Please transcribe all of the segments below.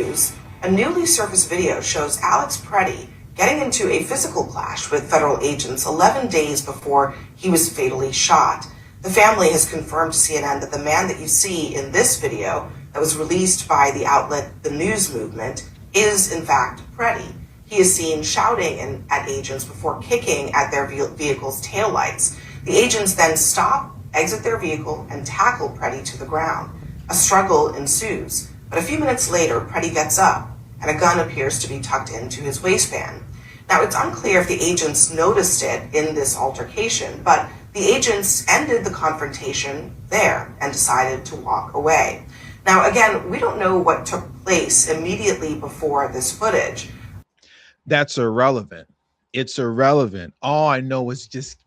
news, a newly surfaced video shows Alex Pretti getting into a physical clash with federal agents 11 days before he was fatally shot. The family has confirmed to CNN that the man that you see in this video that was released by the outlet The News Movement is, in fact, Pretti. He is seen shouting at agents before kicking at their vehicle's taillights. The agents then stop, exit their vehicle, and tackle Pretti to the ground. A struggle ensues, but a few minutes later, Pretti gets up, and a gun appears to be tucked into his waistband. Now, it's unclear if the agents noticed it in this altercation, but the agents ended the confrontation there and decided to walk away. Now, again, we don't know what took place immediately before this footage. That's irrelevant. It's irrelevant. All I know is just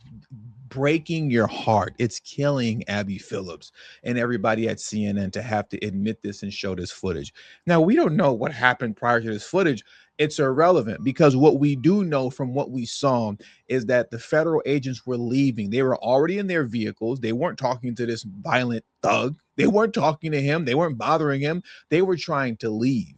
breaking your heart. It's killing Abby Phillips and everybody at CNN to have to admit this and show this footage. Now, we don't know what happened prior to this footage. It's irrelevant because what we do know from what we saw is that the federal agents were leaving. They were already in their vehicles. They weren't talking to this violent thug. They weren't talking to him. They weren't bothering him. They were trying to leave.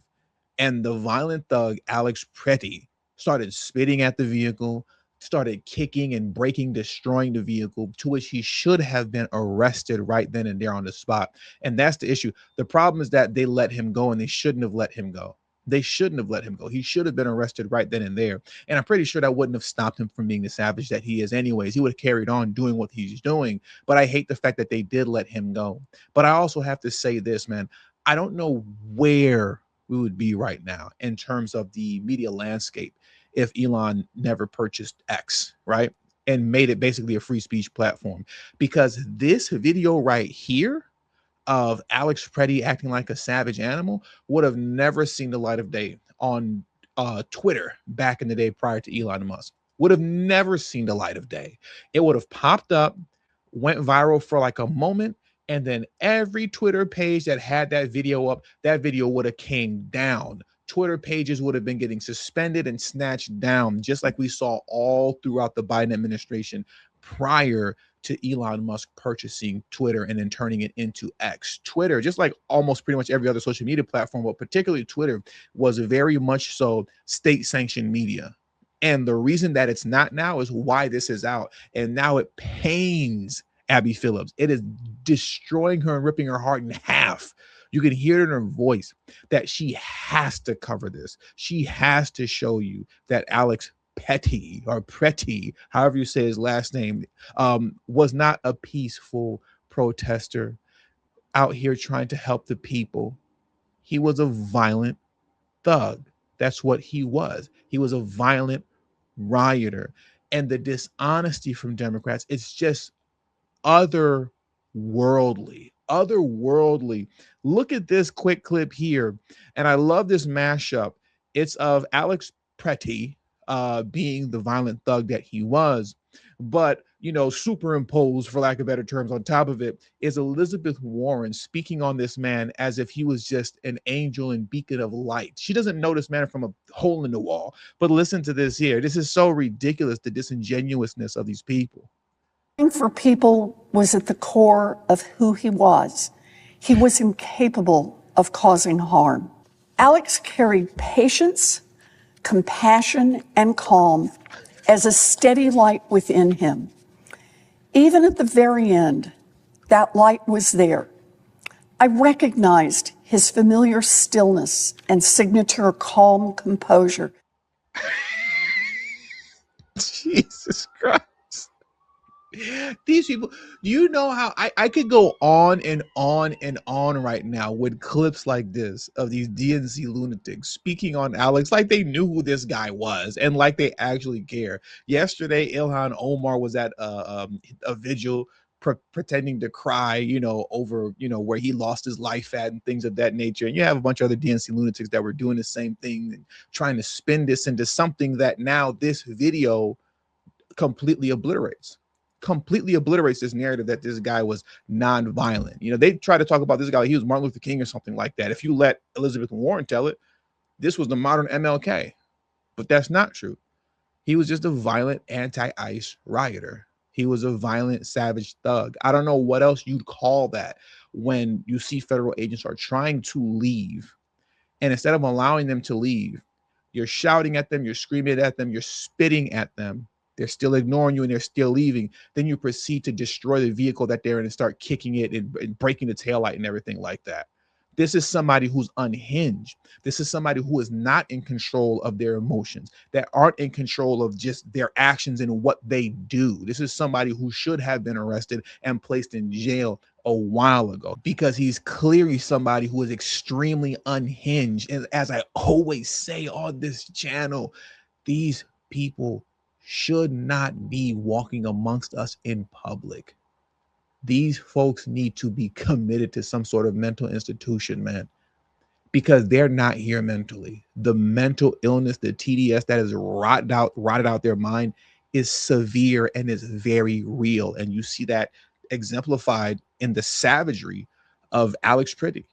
And the violent thug, Alex Pretti, started spitting at the vehicle, started kicking and breaking, destroying the vehicle, to which he should have been arrested right then and there on the spot. And that's the issue. The problem is that they let him go, and they shouldn't have let him go. They shouldn't have let him go. He should have been arrested right then and there. And I'm pretty sure that wouldn't have stopped him from being the savage that he is anyways. He would have carried on doing what he's doing. But I hate the fact that they did let him go. But I also have to say this, man. I don't know where we would be right now in terms of the media landscape if Elon never purchased X, right? And made it basically a free speech platform. Because this video right here of Alex Pretti acting like a savage animal would have never seen the light of day on Twitter back in the day prior to Elon Musk. Would have never seen the light of day. It would have popped up, went viral for like a moment, and then every Twitter page that had that video up, that video would have came down. Twitter pages would have been getting suspended and snatched down, just like we saw all throughout the Biden administration prior to Elon Musk purchasing Twitter and then turning it into X. Twitter, just like almost pretty much every other social media platform, but particularly Twitter, was very much so state-sanctioned media. And the reason that it's not now is why this is out. And now it pains Abby Phillips. It is destroying her and ripping her heart in half. You can hear it in her voice that she has to cover this. She has to show you that Alex Pretti, however you say his last name, was not a peaceful protester out here trying to help the people. He was a violent thug. That's what he was. He was a violent rioter. And the dishonesty from Democrats, it's just otherworldly. Look at this quick clip here. And I love this mashup. It's of Alex Pretti being the violent thug that he was. But, superimposed, for lack of better terms, on top of it is Elizabeth Warren speaking on this man as if he was just an angel and beacon of light. She doesn't know this man from a hole in the wall. But listen to this here. This is so ridiculous, the disingenuousness of these people. For people was at the core of who he was. He was incapable of causing harm. Alex carried patience, compassion, and calm as a steady light within him. Even at the very end, that light was there. I recognized his familiar stillness and signature calm composure. Jesus Christ. These people, do you know how I could go on and on and on right now with clips like this of these DNC lunatics speaking on Alex like they knew who this guy was and like they actually care. Yesterday, Ilhan Omar was at a vigil pretending to cry, over, where he lost his life at and things of that nature. And you have a bunch of other DNC lunatics that were doing the same thing and trying to spin this into something that now this video completely obliterates this narrative that this guy was non-violent. They try to talk about this guy like he was Martin Luther King or something like that. If you let Elizabeth Warren tell it, this was the modern MLK. But that's not true. He was just a violent anti-ICE rioter. He was a violent, savage thug. I don't know what else you'd call that when you see federal agents are trying to leave And instead of allowing them to leave, you're shouting at them, you're screaming at them, you're spitting at them. They're still ignoring you and they're still leaving. Then you proceed to destroy the vehicle that they're in and start kicking it and breaking the taillight and everything like that. This is somebody who's unhinged. This is somebody who is not in control of their emotions, that aren't in control of just their actions and what they do. This is somebody who should have been arrested and placed in jail a while ago, because he's clearly somebody who is extremely unhinged. And as I always say on this channel, these people should not be walking amongst us in public. These folks need to be committed to some sort of mental institution, man, because they're not here mentally. The mental illness, the TDS that has rotted out their mind is severe and is very real. And you see that exemplified in the savagery of Alex Pretti.